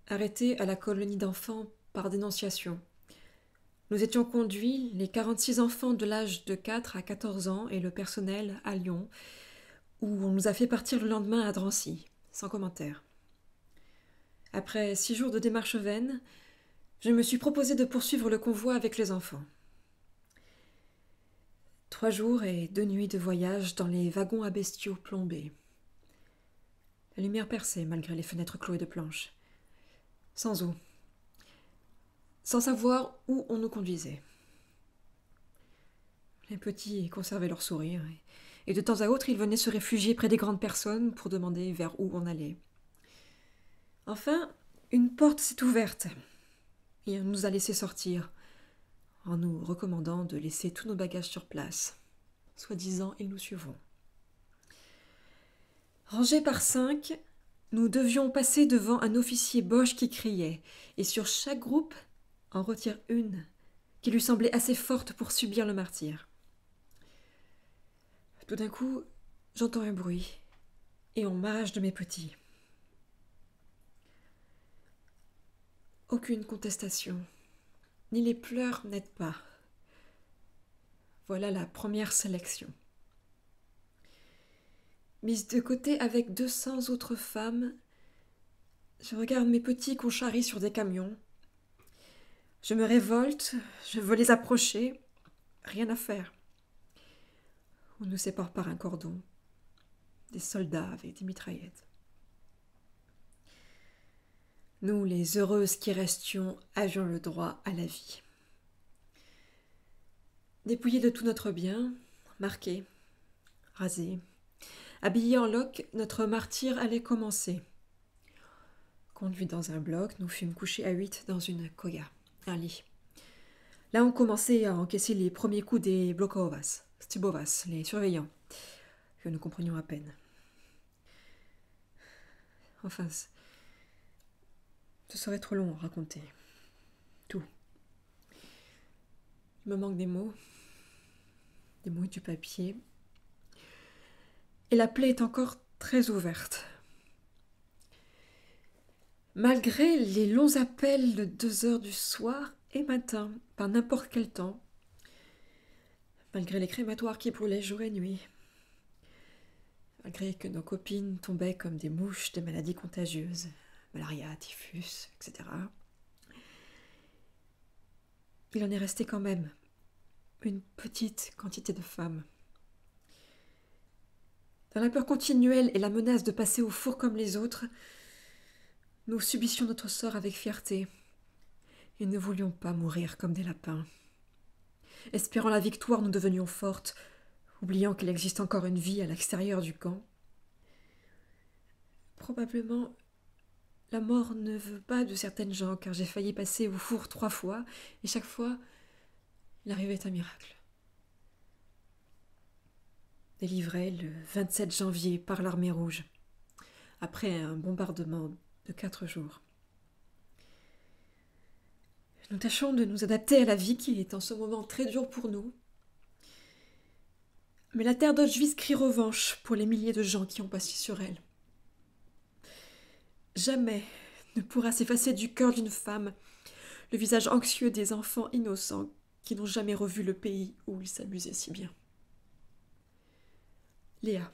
arrêtés à la colonie d'enfants par dénonciation. Nous étions conduits, les 46 enfants de l'âge de 4 à 14 ans et le personnel, à Lyon, où on nous a fait partir le lendemain à Drancy, sans commentaire. Après 6 jours de démarche vaine, je me suis proposé de poursuivre le convoi avec les enfants. 3 jours et 2 nuits de voyage dans les wagons à bestiaux plombés. La lumière perçait malgré les fenêtres clouées de planches. Sans eau. Sans savoir où on nous conduisait. Les petits conservaient leur sourire, et de temps à autre ils venaient se réfugier près des grandes personnes pour demander vers où on allait. Enfin, une porte s'est ouverte, et on nous a laissés sortir, en nous recommandant de laisser tous nos bagages sur place. Soi-disant, ils nous suivront. Rangés par 5, nous devions passer devant un officier Boche qui criait, et sur chaque groupe en retire une qui lui semblait assez forte pour subir le martyre. Tout d'un coup, j'entends un bruit, et on m'arrache de mes petits. Aucune contestation, ni les pleurs n'aident pas. Voilà la première sélection. Mise de côté avec 200 autres femmes, je regarde mes petits qu'on charrie sur des camions. Je me révolte, je veux les approcher, rien à faire. On nous sépare par un cordon, des soldats avec des mitraillettes. Nous, les heureuses qui restions, avions le droit à la vie. Dépouillés de tout notre bien, marqués, rasés, habillés en loques, notre martyre allait commencer. Conduits dans un bloc, nous fûmes couchés à 8 dans une koya, un lit. Là, on commençait à encaisser les premiers coups des blokovas, stibovas, les surveillants, que nous comprenions à peine. Enfin, ce serait trop long à raconter. Tout. Il me manque des mots et du papier. Et la plaie est encore très ouverte. Malgré les longs appels de 2 heures du soir et matin, par n'importe quel temps, malgré les crématoires qui brûlaient jour et nuit, malgré que nos copines tombaient comme des mouches de maladies contagieuses, malaria, typhus, etc., il en est resté quand même une petite quantité de femmes. Dans la peur continuelle et la menace de passer au four comme les autres, nous subissions notre sort avec fierté et ne voulions pas mourir comme des lapins. Espérant la victoire, nous devenions fortes, oubliant qu'il existe encore une vie à l'extérieur du camp. Probablement, la mort ne veut pas de certaines gens, car j'ai failli passer au four 3 fois, et chaque fois, il arrivait un miracle. Délivré le 27 janvier par l'armée rouge, après un bombardement de 4 jours. Nous tâchons de nous adapter à la vie qui est en ce moment très dure pour nous. Mais la terre d'Auschwitz crie revanche pour les milliers de gens qui ont passé sur elle. Jamais ne pourra s'effacer du cœur d'une femme le visage anxieux des enfants innocents qui n'ont jamais revu le pays où ils s'amusaient si bien. Léa.